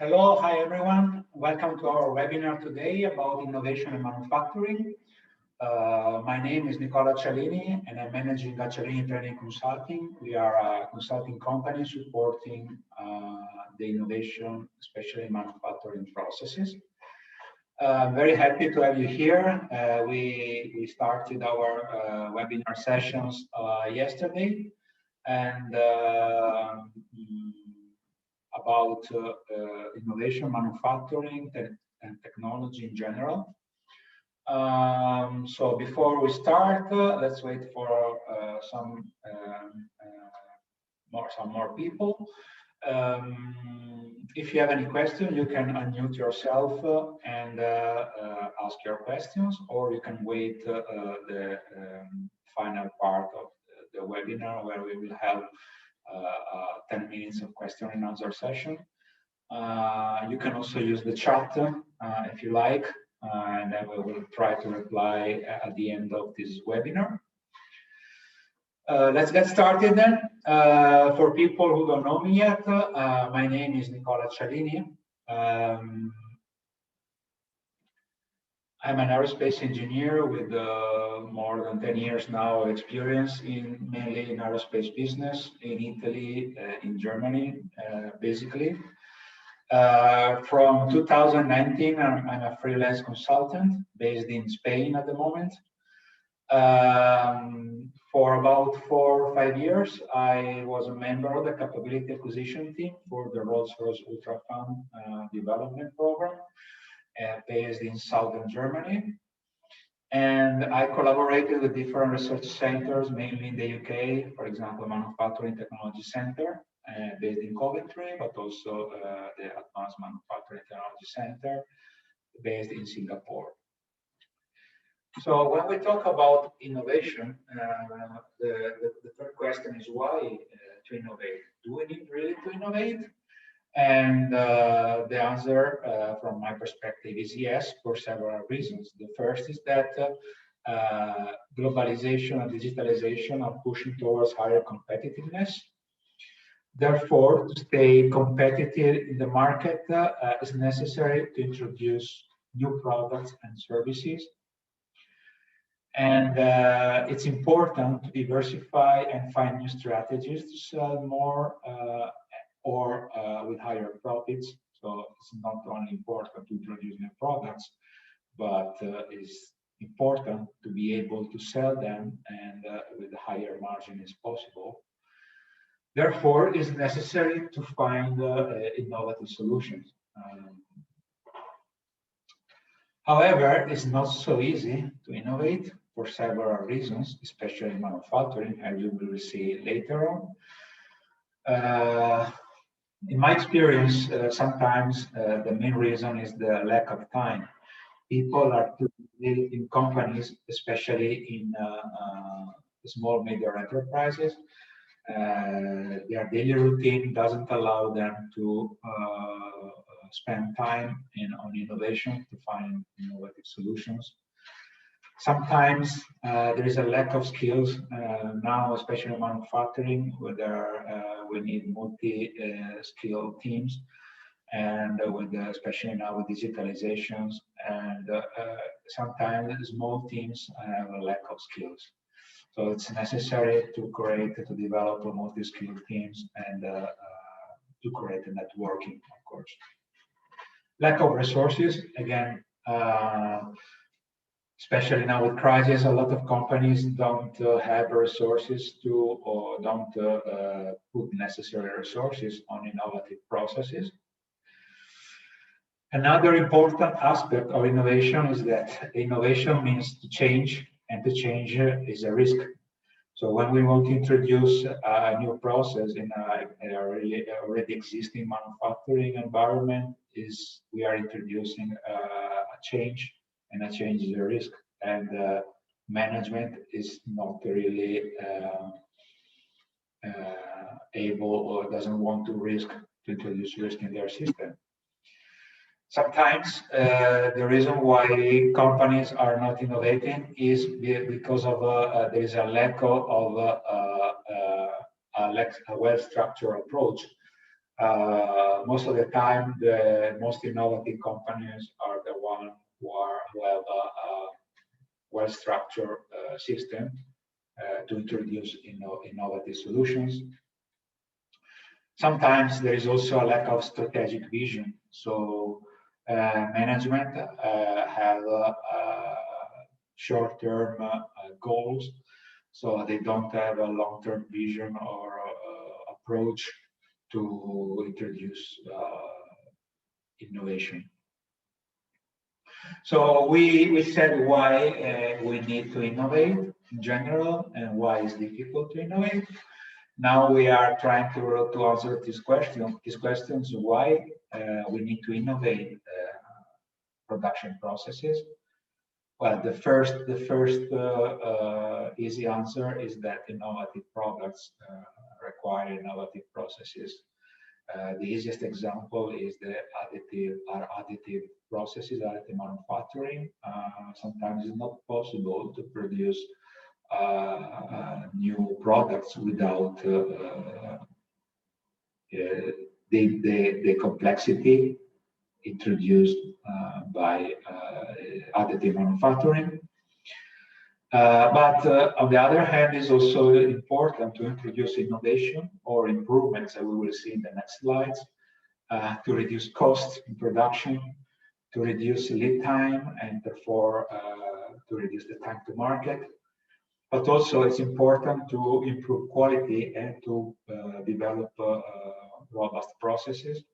Hello, hi everyone. Welcome to our webinar today about innovation and manufacturing. My name is Nicola Cialini and I'm managing Cialini Training Consulting. We are a consulting company supporting the innovation, especially in manufacturing processes. I'm very happy to have you here. We started our webinar sessions yesterday and about innovation, manufacturing, and technology in general. So before we start, let's wait for some more people. If you have any questions, you can unmute yourself and ask your questions, or you can wait the final part of the webinar where we will have 10 minutes of question and answer session. You can also use the chat if you like, and then we will try to reply at the end of this webinar. Let's get started then. For people who don't know me yet, my name is Nicola Cialini. I'm an aerospace engineer with more than 10 years now of experience mainly in aerospace business in Italy, in Germany, basically. From 2019, I'm a freelance consultant based in Spain at the moment. For about 4 or 5 years, I was a member of the capability acquisition team for the Rolls-Royce Ultrafan development program based in southern Germany. And I collaborated with different research centers, mainly in the UK, for example, Manufacturing Technology Center, based in Coventry, but also the Advanced Manufacturing Technology Center, based in Singapore. So when we talk about innovation, the third question is why to innovate? Do we need really to innovate? And the answer from my perspective is yes, for several reasons. The first is that globalization and digitalization are pushing towards higher competitiveness. Therefore, to stay competitive in the market, it's necessary to introduce new products and services. And it's important to diversify and find new strategies to sell more or with higher profits. So it's not only important to introduce new products, but it's important to be able to sell them and with a higher margin as possible. Therefore, it's necessary to find innovative solutions. However, it's not so easy to innovate for several reasons, especially in manufacturing, as you will see later on. In my experience, sometimes the main reason is the lack of time. People are too busy in companies, especially in small, medium enterprises. Their daily routine doesn't allow them to spend time on innovation to find innovative solutions. Sometimes there is a lack of skills now, especially in manufacturing, where we need multi-skill teams, and especially now with digitalizations, and sometimes small teams have a lack of skills. So it's necessary to develop multi-skilled teams and to create a networking, of course. Lack of resources, again, especially now with crisis, a lot of companies don't have resources to, or don't put necessary resources on innovative processes. Another important aspect of innovation is that innovation means to change, and to change is a risk. So when we want to introduce a new process in a already existing manufacturing environment, we are introducing a change, and a change is a risk. And management is not really able or doesn't want to introduce risk in their system. Sometimes the reason why companies are not innovating is because of there is a lack of a well-structured approach Most of the time, the most innovative companies are the ones who have a well-structured system to introduce innovative solutions. Sometimes there is also a lack of strategic vision. So management have short-term goals, so they don't have a long-term vision or approach to introduce innovation. So we said why we need to innovate in general and why it's difficult to innovate. Now we are trying to answer this question. These questions: why we need to innovate production processes. Well, the first easy answer is that innovative products require innovative processes. The easiest example is the additive processes, additive manufacturing. Sometimes it's not possible to produce new products without the complexity introduced by additive manufacturing. But on the other hand, it's also important to introduce innovation or improvements that we will see in the next slides to reduce costs in production, to reduce lead time, and therefore to reduce the time to market. But also it's important to improve quality and to develop robust processes.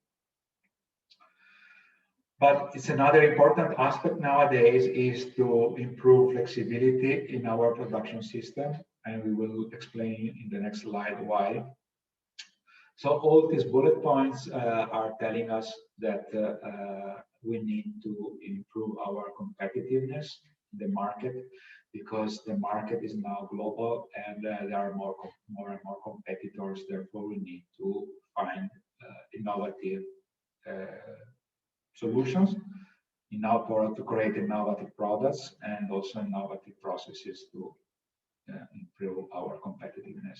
But it's another important aspect nowadays is to improve flexibility in our production system, and we will explain in the next slide why. So all these bullet points are telling us that we need to improve our competitiveness in the market, because the market is now global and there are more and more competitors. Therefore, we need to find innovative solutions in order to create innovative products and also innovative processes to improve our competitiveness.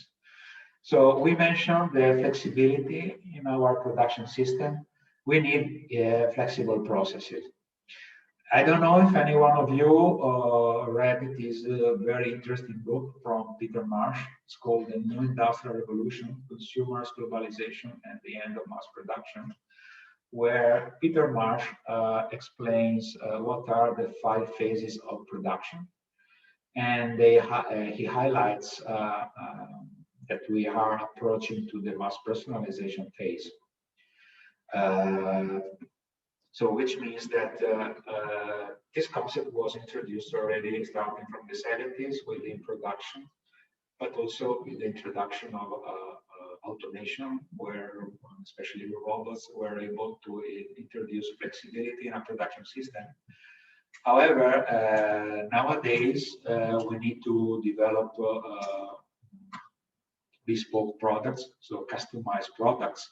So we mentioned the flexibility in our production system. We need flexible processes. I don't know if any one of you read this very interesting book from Peter Marsh. It's called The New Industrial Revolution, Consumers, Globalization, and the End of Mass Production, where Peter Marsh explains what are the 5 phases of production. And he highlights that we are approaching to the mass personalization phase. So which means that this concept was introduced already starting from the 70s with the introduction, but also with the introduction of automation, where especially robots were able to introduce flexibility in a production system. However, nowadays we need to develop bespoke products, so customized products,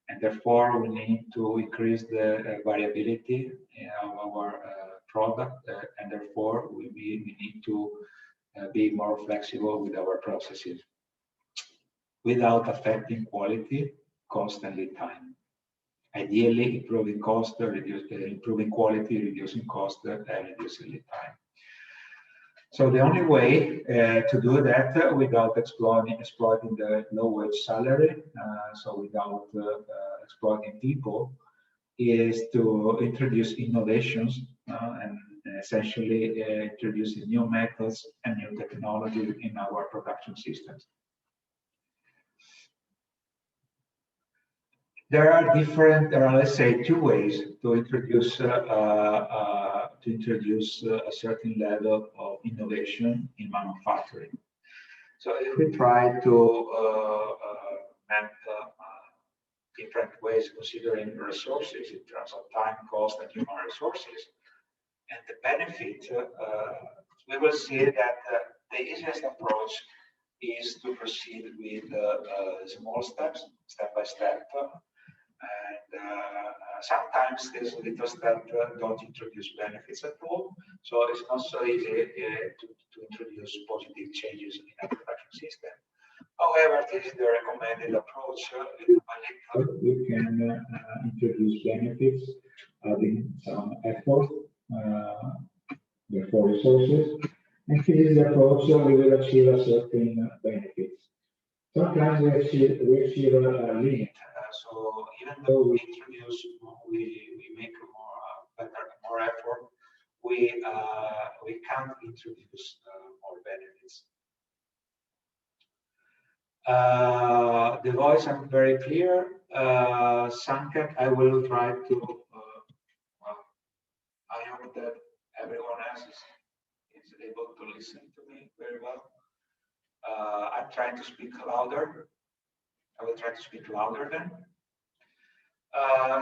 and therefore we need to increase the variability of our product, and therefore we need to be more flexible with our processes without affecting quality, cost, and lead time. Ideally, improving cost, improving quality, reducing cost, and reducing lead time. So the only way to do that without exploiting the low wage salary, so without exploiting people, is to introduce innovations and essentially introducing new methods and new technology in our production systems. There are let's say, 2 ways to introduce a certain level of innovation in manufacturing. So if we try to map different ways considering resources in terms of time, cost, and human resources, and the benefit, we will see that the easiest approach is to proceed with small steps, step by step. And sometimes these little steps don't introduce benefits at all. So it's not so easy to introduce positive changes in a production system. However, this is the recommended approach, little by little, we can introduce benefits, adding some effort, therefore resources, and this is the approach we will achieve a certain benefits. Sometimes we achieve a limit. So even though we introduce, we make more effort, we can't introduce more benefits. The voice I'm very clear. Sanket, I will try to. Well, I hope that everyone else is able to listen to me very well. I'm trying to speak louder. I will try to speak louder then.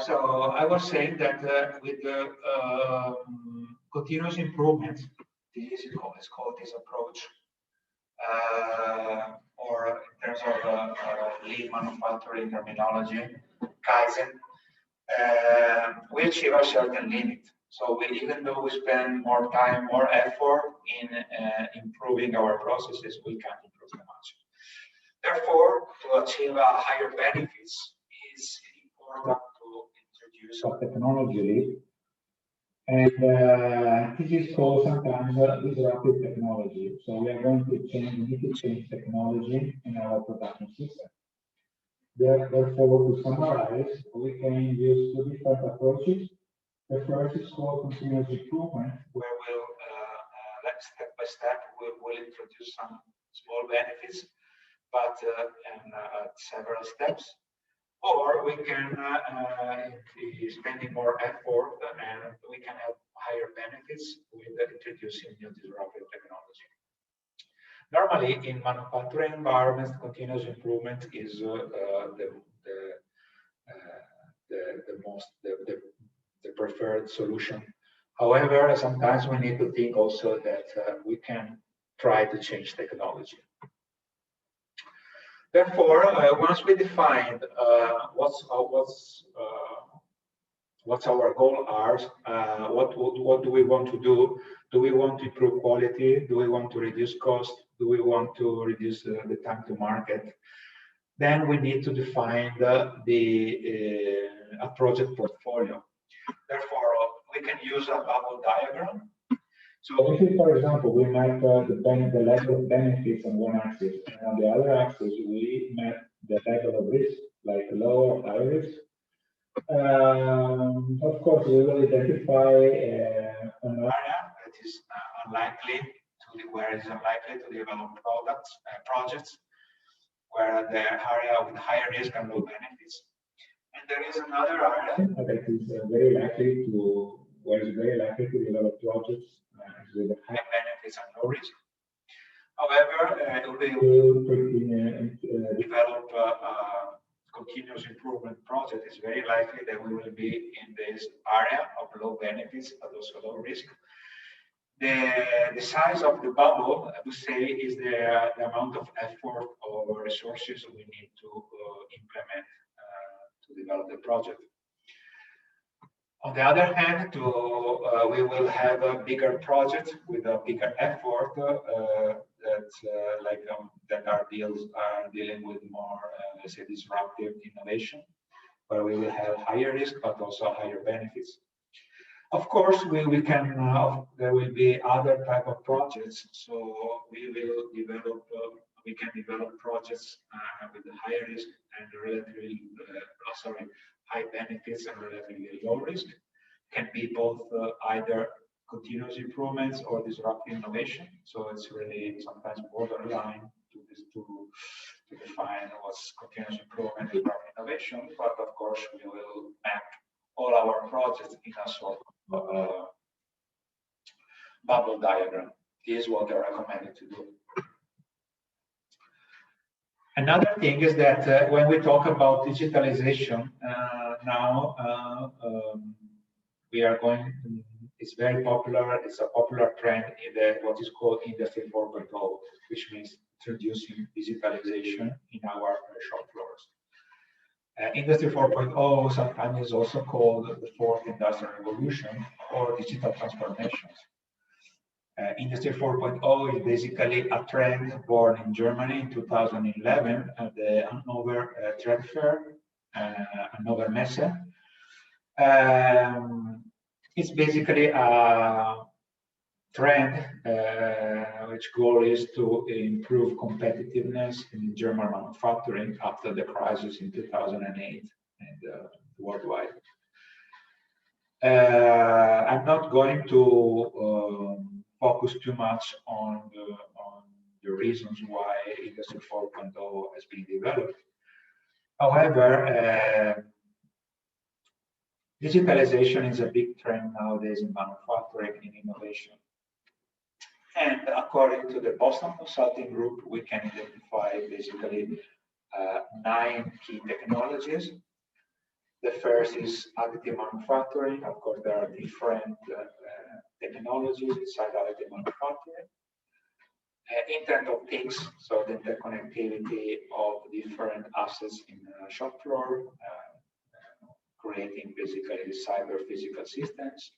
So I was saying that with the continuous improvement, this is called this approach, or in terms of lean manufacturing terminology, Kaizen, we achieve a certain limit. So even though we spend more time, more effort in improving our processes, we can't improve them much. Therefore, to achieve higher benefits, it's important to introduce a technology leap. And this is called sometimes disruptive technology. So we are going to change, we need to change technology in our production system. Therefore, to summarize, we can use two different approaches. The first is called continuous improvement, where we'll, step by step, we'll introduce some small benefits, but several steps. Or we can spending more effort and we can have higher benefits with introducing new disruptive technology. Normally, in manufacturing environments, continuous improvement is the preferred solution. However, sometimes we need to think also that we can try to change technology. Therefore, once we defined what's our goal are, what do we want to do? Do we want to improve quality? Do we want to reduce cost? Do we want to reduce the time to market? Then we need to define a project portfolio. Therefore, we can use a bubble diagram. So if, for example, we map the level of benefits on one axis, and on the other axis, we map the level of risk, like low or high risk. Of course, we will identify an area that is unlikely to develop projects, where the area with higher risk and low benefits. And there is another area that is very likely to develop projects with high benefits and low risk. However, we will develop continuous improvement project. It's very likely that we will be in this area of low benefits but also low risk. The size of the bubble, I would say, is the amount of effort or resources we need to implement to develop the project. On the other hand, we will have a bigger project with a bigger effort that are dealing with more, let's say, disruptive innovation, where we will have higher risk but also higher benefits. Of course, there will be other type of projects. So we can develop projects with higher risk and relatively, high benefits and relatively low risk. Can be both either continuous improvements or disruptive innovation. So it's really sometimes borderline to define what's continuous improvement, disruptive innovation. But of course, we will map all our projects in a sort of bubble diagram. This is what I recommend to do. Another thing is that when we talk about digitalization, now we are going, it's very popular, it's a popular trend in what is called Industry 4.0, which means introducing digitalization in our shop floors. Industry 4.0 sometimes is also called the fourth industrial revolution or digital transformations. Industry 4.0 is basically a trend born in Germany in 2011 at the Hanover Trade Fair. Hannover Messe. It's basically a trend which goal is to improve competitiveness in German manufacturing after the crisis in 2008 and worldwide. I'm not going to focus too much on the reasons why Industry 4.0 has been developed. However, digitalization is a big trend nowadays in manufacturing and innovation. And according to the Boston Consulting Group, we can identify basically 9 key technologies. The first is additive manufacturing. Of course, there are different technologies inside additive manufacturing. Internet of Things, so the interconnectivity of different assets in the shop floor, creating basically cyber physical systems.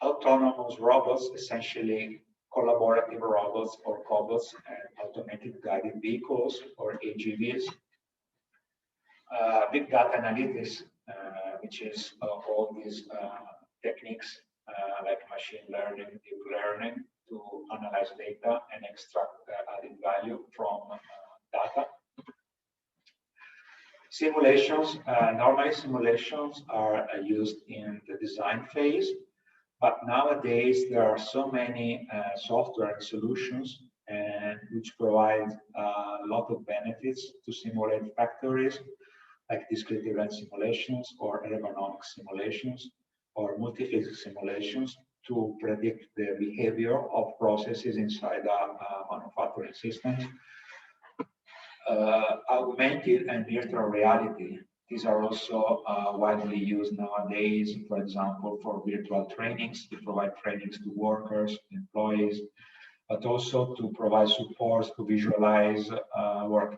Autonomous robots, essentially collaborative robots or cobots and automated guided vehicles or AGVs. Big data analytics, which is all these techniques like machine learning, deep learning to analyze data and extract added value from data. Simulations, normally simulations are used in the design phase, but nowadays there are so many software solutions which provide a lot of benefits to simulate factories, like discrete event simulations or ergonomic simulations or multi-physics simulations to predict the behavior of processes inside manufacturing systems. Augmented and virtual reality. These are also widely used nowadays, for example, for virtual trainings, to provide trainings to workers, employees, but also to provide support to visualize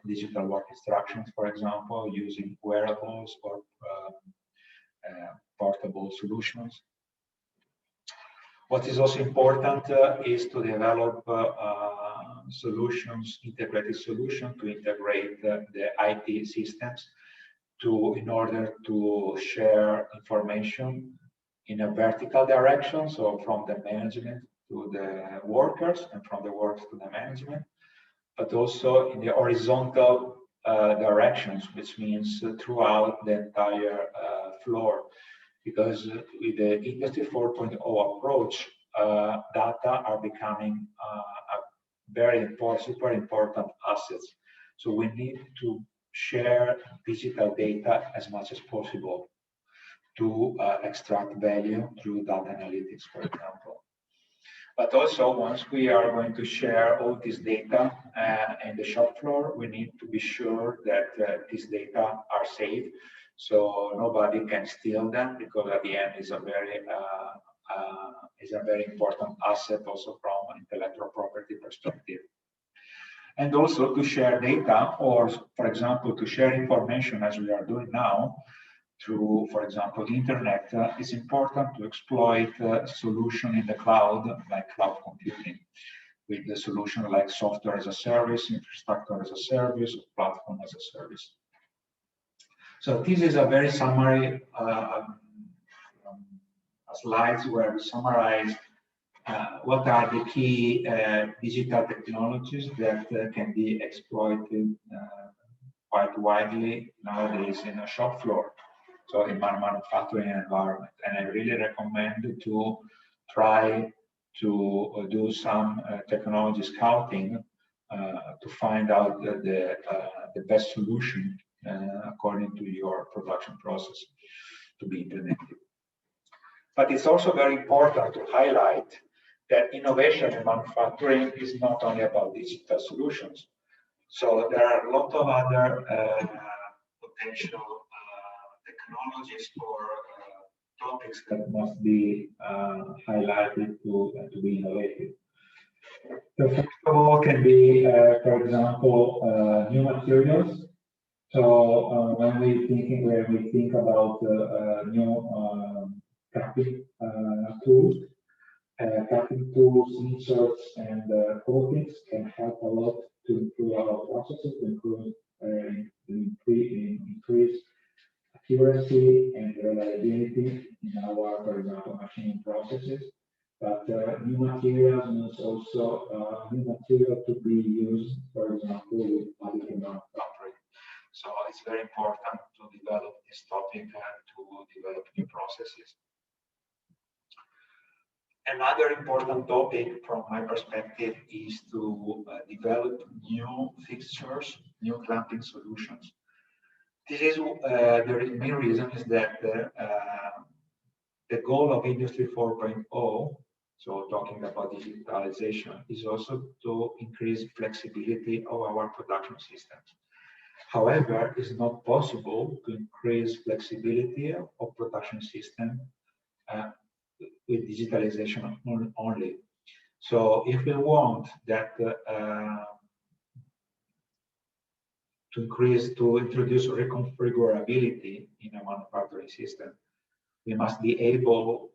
digital work instructions, for example, using wearables or portable solutions. What is also important is to develop solutions, integrated solutions to integrate the IT systems in order to share information in a vertical direction, so from the management to the workers and from the workers to the management, but also in the horizontal directions, which means throughout the entire floor. Because with the Industry 4.0 approach, data are becoming a very important, super important assets. So we need to share digital data as much as possible to extract value through data analytics, for example. But also, once we are going to share all this data in the shop floor, we need to be sure that these data are safe, so nobody can steal them, because at the end is a very important asset also from an intellectual property perspective. And also to share data, or for example, to share information as we are doing now through, for example, the internet, it's important to exploit solution in the cloud, like cloud computing, with the solution like software as a service, infrastructure as a service, platform as a service. So this is a very summary slides where we summarize what are the key digital technologies that can be exploited quite widely nowadays in a shop floor, so in manufacturing environment. And I really recommend to try to do some technology scouting to find out the best solution according to your production process to be implemented. But it's also very important to highlight that innovation in manufacturing is not only about digital solutions. So there are a lot of other potential technologies or topics that must be highlighted to be innovative. So first of all, can be, for example, new materials. So when we think about new cutting tools, inserts, and coatings can help a lot to improve our processes, increase accuracy and reliability in our, for example, machining processes. But new materials means also new material to be used, for example, with additive manufacturing. So it's very important to develop this topic and to develop new processes. Another important topic from my perspective is to develop new fixtures, new clamping solutions. This is the main reason is that the goal of Industry 4.0, so talking about digitalization, is also to increase flexibility of our production systems. However, it's not possible to increase flexibility of production system with digitalization only. So if we want that to introduce reconfigurability in a manufacturing system, we must be able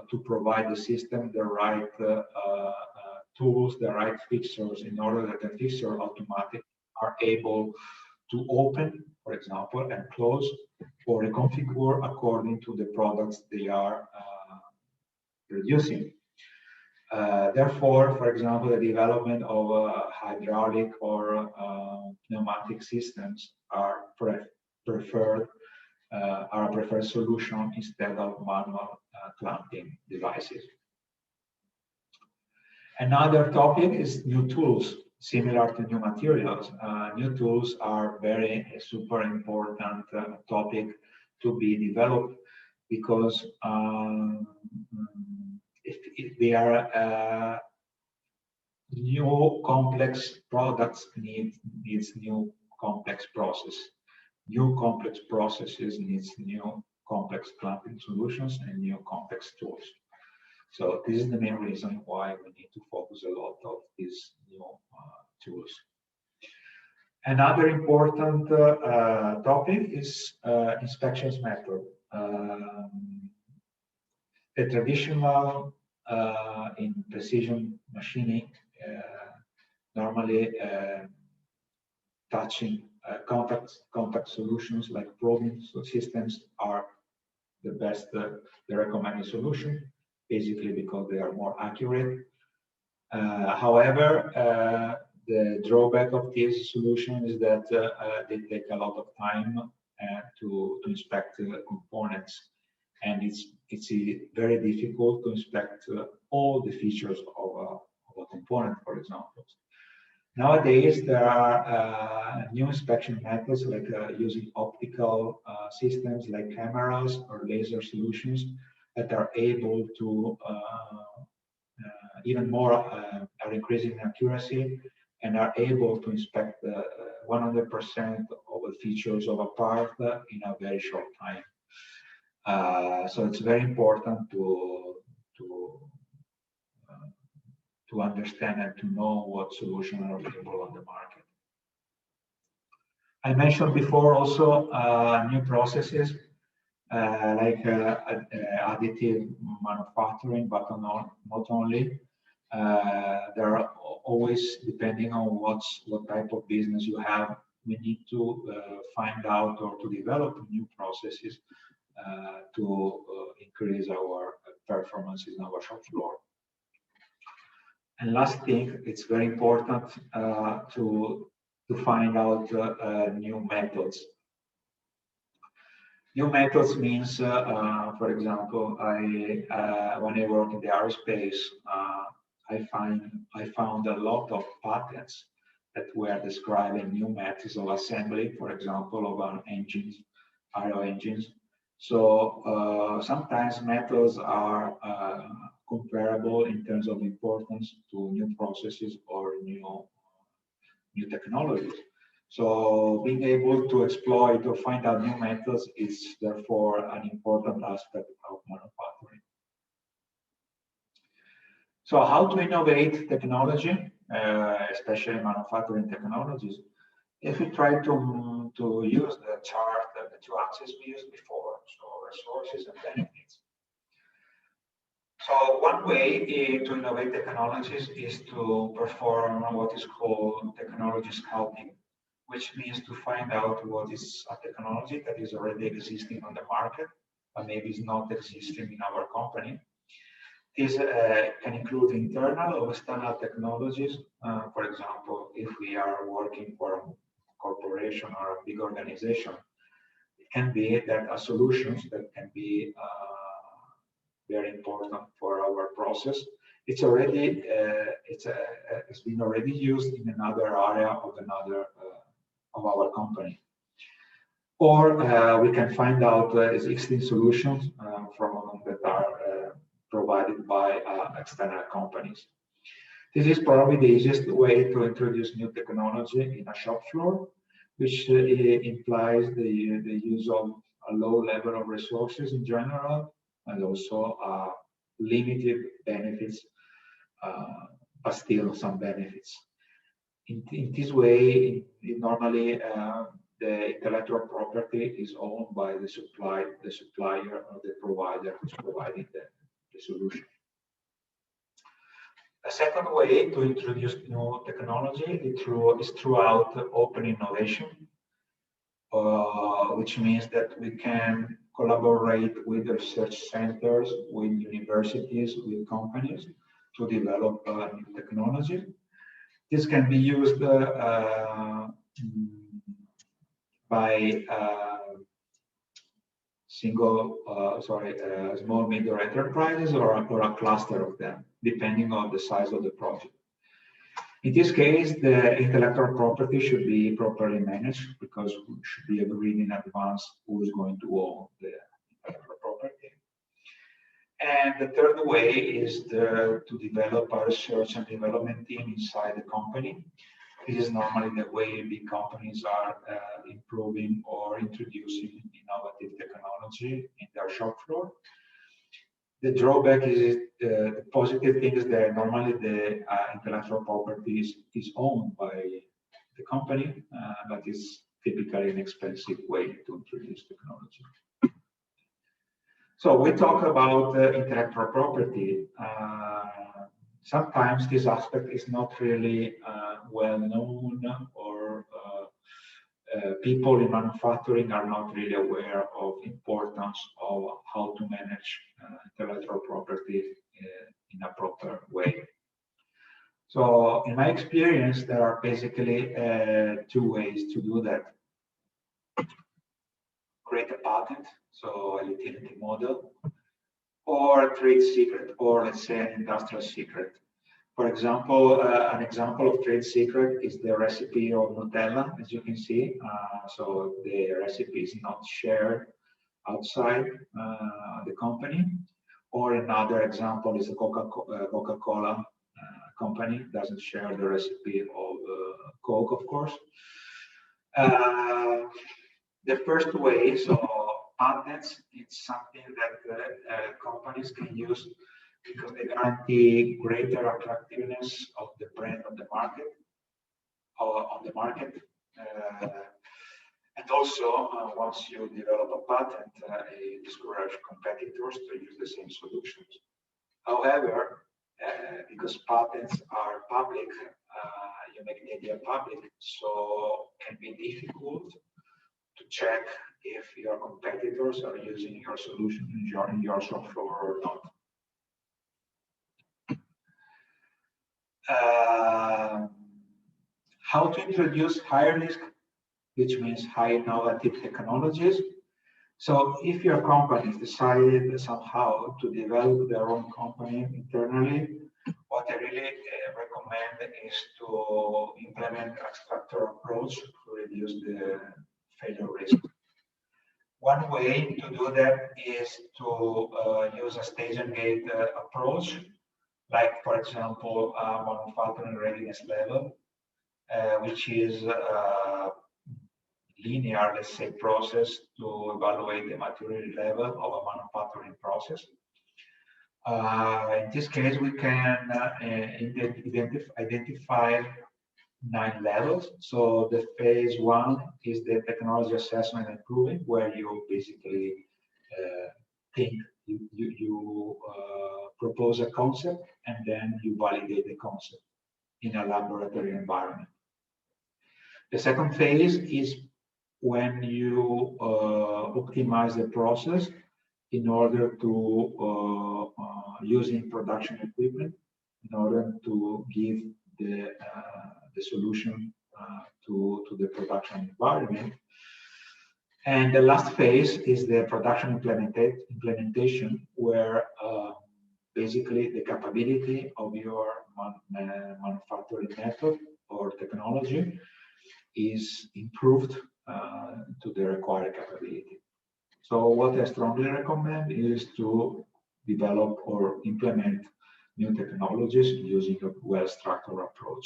to provide the system the right tools, the right fixtures, in order that the fixture automatically are able to open, for example, and close or reconfigure according to the products they are producing. Therefore, for example, the development of hydraulic or pneumatic systems are preferred are a preferred solution instead of manual clamping devices. Another topic is new tools, similar to new materials. New tools are super important topic to be developed because if they are new complex products needs new complex process. New complex processes needs new complex clamping solutions and new complex tools. So this is the main reason why we need to focus a lot of these new tools. Another important topic is inspections method. The traditional in precision machining, normally touching contact solutions like probing systems are the best, the recommended solution, basically because they are more accurate. However, the drawback of this solution is that they take a lot of time to inspect components, and it's very difficult to inspect all the features of a component, for example. Nowadays, there are new inspection methods like using optical systems like cameras or laser solutions that are able to even more are increasing accuracy and are able to inspect 100% of the features of a part in a very short time. So it's very important to understand and to know what solutions are available on the market. I mentioned before also new processes like additive manufacturing, but not only. There are always, depending on what type of business you have, we need to find out or to develop new processes to increase our performances in our shop floor. And last thing, it's very important to find out new methods. New methods means, for example, when I work in the aerospace, I found a lot of patents that were describing new methods of assembly, for example, of engines, aero engines. So sometimes methods are comparable in terms of importance to new processes or new technologies. So being able to exploit or find out new methods is therefore an important aspect of manufacturing. So how to innovate technology, especially manufacturing technologies? If we try to use the chart, the two axes we used before, so resources and benefits. So one way to innovate technologies is to perform what is called technology scouting. which means to find out what is a technology that is already existing on the market, but maybe is not existing in our company. This can include internal or external technologies. For example, if we are working for a corporation or a big organization, it can be that a solutions that can be very important for our process. It's already it's been already used in another area of another of our company. Or we can find out existing solutions from that are provided by external companies. This is probably the easiest way to introduce new technology in a shop floor, which implies the use of a low level of resources in general, and also limited benefits, but still some benefits. In this way, normally the intellectual property is owned by the supplier or the provider who's providing the solution. A second way to introduce new technology is throughout open innovation, which means that we can collaborate with research centers, with universities, with companies to develop new technology. This can be used by small medium enterprises or a cluster of them, depending on the size of the project. In this case, the intellectual property should be properly managed because it should be agreed in advance who is going to own the intellectual property. And the third way is to develop a research and development team inside the company. This is normally the way big companies are improving or introducing innovative technology in their shop floor. The drawback is the positive thing is that normally the intellectual property is owned by the company, but it's typically an expensive way to introduce technology. So we talk about intellectual property. Sometimes this aspect is not really well known, or people in manufacturing are not really aware of the importance of how to manage intellectual property in a proper way. So in my experience, there are basically two ways to do that. Create a patent, so a utility model, or a trade secret, or let's say an industrial secret. For example, an example of trade secret is the recipe of Nutella, as you can see. So the recipe is not shared outside the company. Or another example is the Coca-Cola company doesn't share the recipe of Coke, of course. The first way, so patents, it's something that companies can use because they guarantee greater attractiveness of the brand on the market, and also once you develop a patent, it discourages competitors to use the same solutions. However, because patents are public, you make the idea public, so it can be difficult to check if your competitors are using your solution in your shop floor or not. How to introduce high risk, which means high innovative technologies. So if your company decided somehow to develop their own company internally, what I really recommend is to implement a structured approach to reduce the failure risk. One way to do that is to use a stage and gate approach, like, for example, manufacturing readiness level, which is a linear, let's say, process to evaluate the maturity level of a manufacturing process. In this case, we can identify 9 levels. So the phase 1 is the technology assessment and proving, where you basically think you propose a concept and then you validate the concept in a laboratory environment. The second phase is when you optimize the process in order to using production equipment in order to give the solution to the production environment. And the last phase is the production implementation, where basically the capability of your manufacturing method or technology is improved to the required capability. So what I strongly recommend is to develop or implement new technologies using a well-structured approach.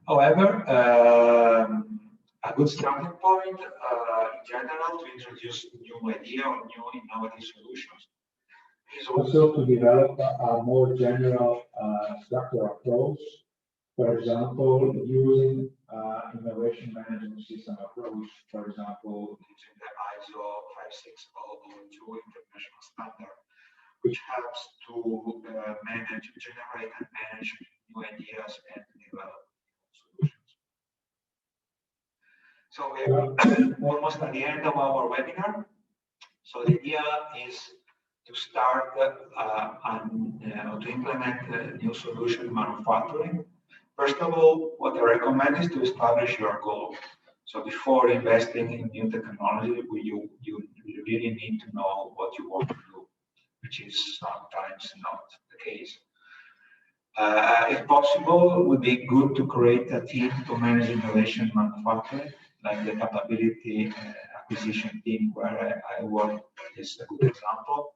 However, a good starting point in general to introduce new idea or new innovative solutions is also to develop a more general structural approach. For example, using innovation management system approach, for example, using the ISO 56002 international standard, which helps to generate and manage new ideas and develop solutions. So we are almost at the end of our webinar. So the idea is to start to implement a new solution manufacturing. First of all, what I recommend is to establish your goal. So before investing in new technology, you really need to know what you want to do, which is sometimes not the case. If possible, it would be good to create a team to manage innovation manufacturing, like the capability acquisition team where I work is a good example.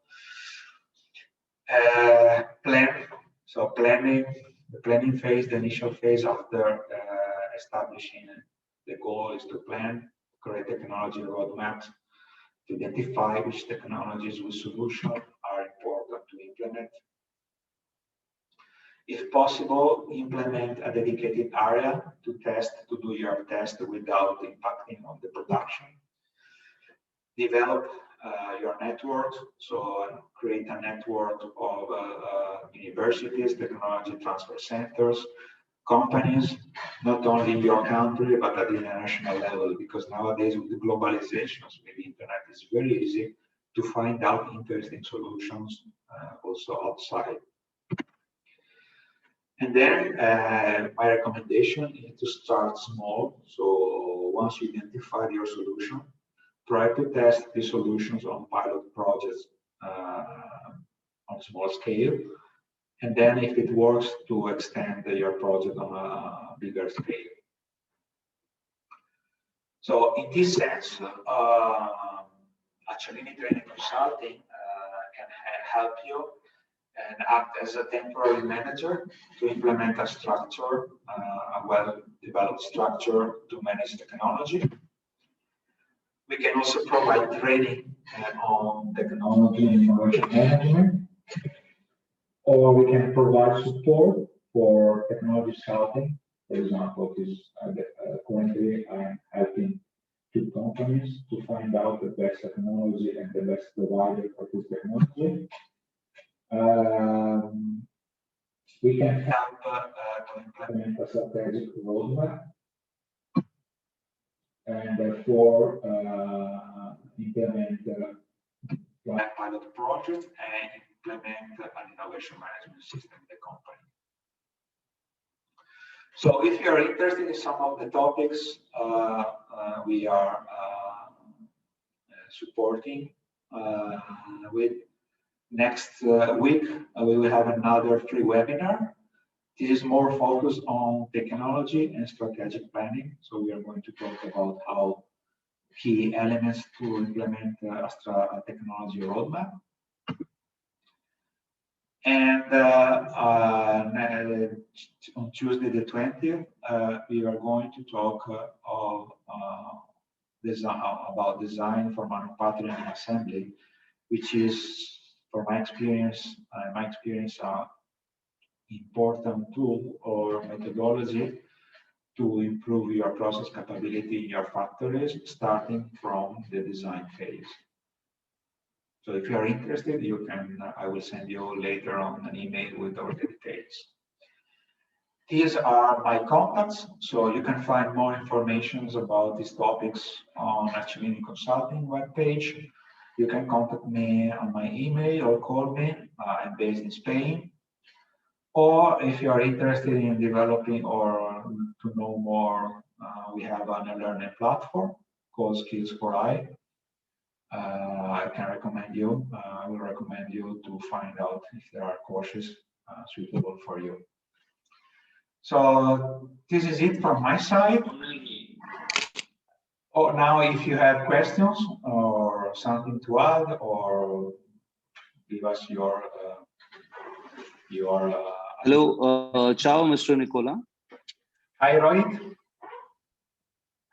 The planning phase, the initial phase after establishing the goal is to plan, create technology roadmaps, to identify which technologies with solution are important to implement. If possible, implement a dedicated area to do your test without impacting on the production. Develop your network, so create a network of universities, technology transfer centers, companies, not only in your country, but at the international level, because nowadays with the globalizations, with the internet, it's very easy to find out interesting solutions also outside. And then my recommendation is to start small. So once you identify your solution, try to test the solutions on pilot projects on small scale. And then if it works, to extend your project on a bigger scale. So in this sense, actually training consulting can help you and act as a temporary manager to implement a structure, a well-developed structure to manage technology. We can also provide training on technology and innovation management, or we can provide support for technology scouting. For example, currently I'm helping 2 companies to find out the best technology and the best provider for this technology. We can help to implement a strategic roadmap, and therefore implement pilot projects and implement an innovation management system in the company. So if you're interested in some of the topics we are supporting with, next week we will have another free webinar. This is more focused on technology and strategic planning. So we are going to talk about how key elements to implement a technology roadmap. And on Tuesday the 20th, we are going to talk about design for manufacturing and assembly, which is, for my experience, important tool or methodology to improve your process capability in your factories, starting from the design phase. So if you are interested, you can. I will send you later on an email with all the details. These are my contacts, so you can find more information about these topics on Archivini Consulting webpage. You can contact me on my email or call me. I'm based in Spain. Or if you are interested in developing or to know more, we have an e-learning platform called Skills for I. I can recommend you. I will recommend you to find out if there are courses suitable for you. So this is it from my side. Oh, now if you have questions or something to add, or give us your hello, ciao, Mr. Nicola. Hi, Rohit.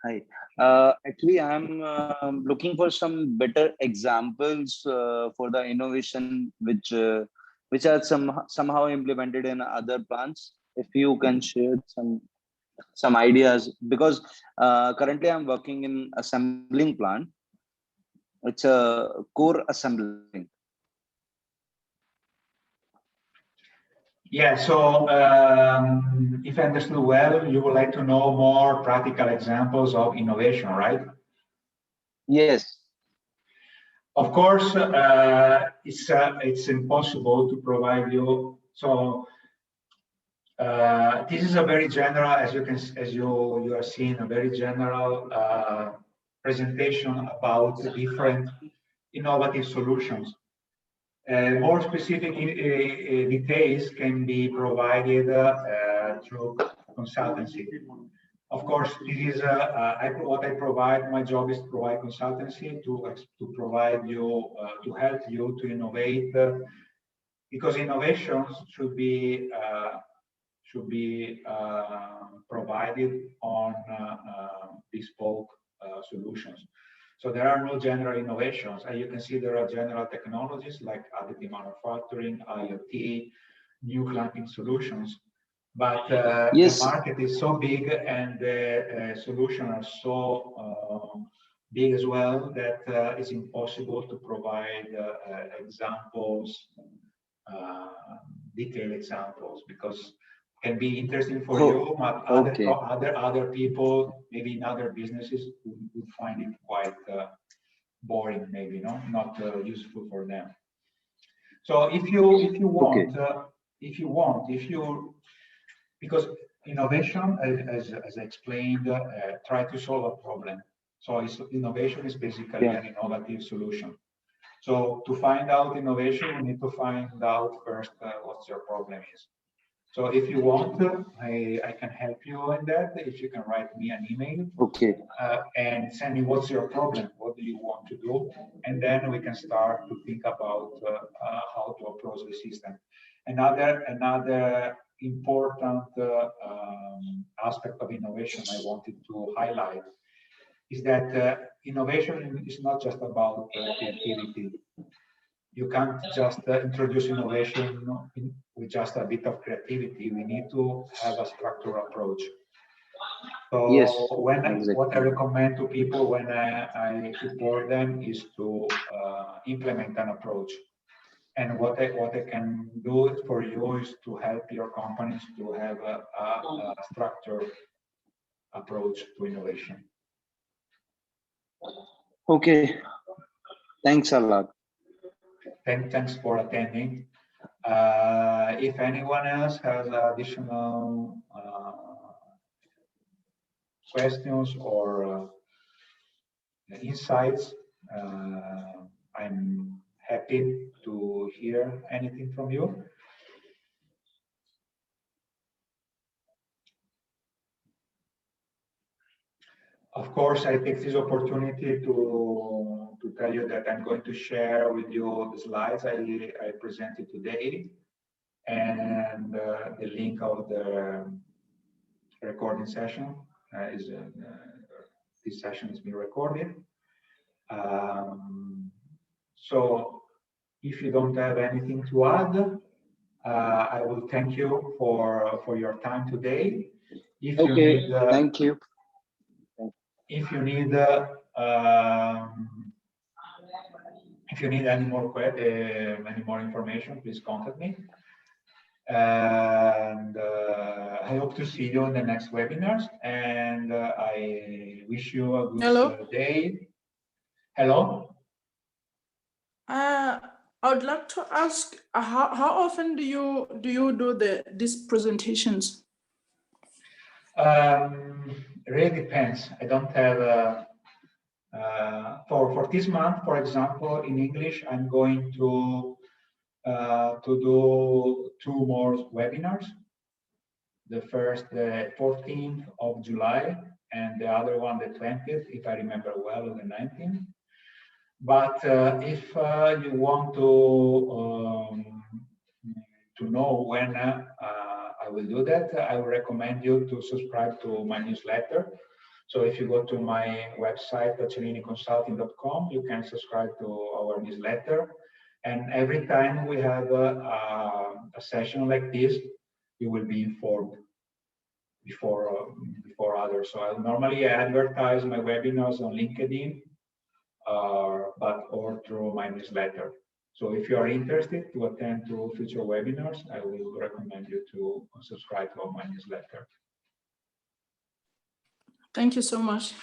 Hi. Actually, I'm looking for some better examples for the innovation which are somehow implemented in other plants. If you can share some ideas, because currently I'm working in assembling plant. It's a core assembling. Yeah, so if I understood well, you would like to know more practical examples of innovation, right? Yes. Of course, it's impossible to provide you. So this is a very general, as you are seeing, a very general presentation about the different innovative solutions. More specific details can be provided through consultancy. Of course, this is what I provide. My job is to provide consultancy to provide you to help you to innovate, because innovations should be provided on bespoke solutions. So there are no general innovations. And you can see there are general technologies like additive manufacturing, IoT, new clamping solutions. But Yes. the market is so big and the solutions are so big as well that it's impossible to provide examples, detailed examples, because can be interesting for you, but other people, maybe in other businesses, would find it quite boring, maybe not useful for them. So if you want, because innovation, as I explained, try to solve a problem. So innovation is basically an innovative solution. So to find out innovation, we need to find out first what your problem is. So if you want, I can help you in that. If you can write me an email, and send me what's your problem, what do you want to do, and then we can start to think about how to approach the system. Another important aspect of innovation I wanted to highlight is that innovation is not just about creativity. You can't just introduce innovation with just a bit of creativity. We need to have a structural approach. So yes, what I recommend to people when I support them is to implement an approach. And what I can do for you is to help your companies to have a structured approach to innovation. Okay. Thanks a lot. Thanks for attending. If anyone else has additional questions or insights, I'm happy to hear anything from you. Of course, I take this opportunity to tell you that I'm going to share with you the slides I presented today and the link of the recording session. This session is being recorded. So if you don't have anything to add, I will thank you for your time today. If you need, thank you. If you need any more information, please contact me. And I hope to see you in the next webinars. And I wish you a good day. Hello. I would like to ask, how often do you do these presentations? Really depends. I don't have for this month, for example, in English, I'm going to do 2 more webinars. The first, the 14th of July, and the other one, the 20th, if I remember well, the 19th. But if you want to know when I will do that, I will recommend you to subscribe to my newsletter. So if you go to my website, celliniconsulting.com, you can subscribe to our newsletter. And every time we have a session like this, you will be informed before others. So I normally advertise my webinars on LinkedIn, or through my newsletter. So if you are interested to attend to future webinars, I will recommend you to subscribe to my newsletter. Thank you so much.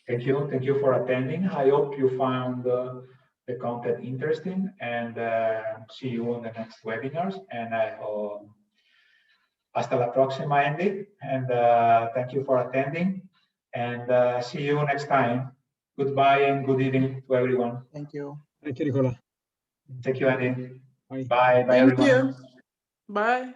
Thank you for attending. I hope you found the content interesting, and see you on the next webinars. And hasta la próxima, Andy. And thank you for attending. And see you next time. Goodbye and good evening to everyone. Thank you. Thank you, Nicola. Thank you, Andy. Bye. Bye, Thank everyone. you. Bye.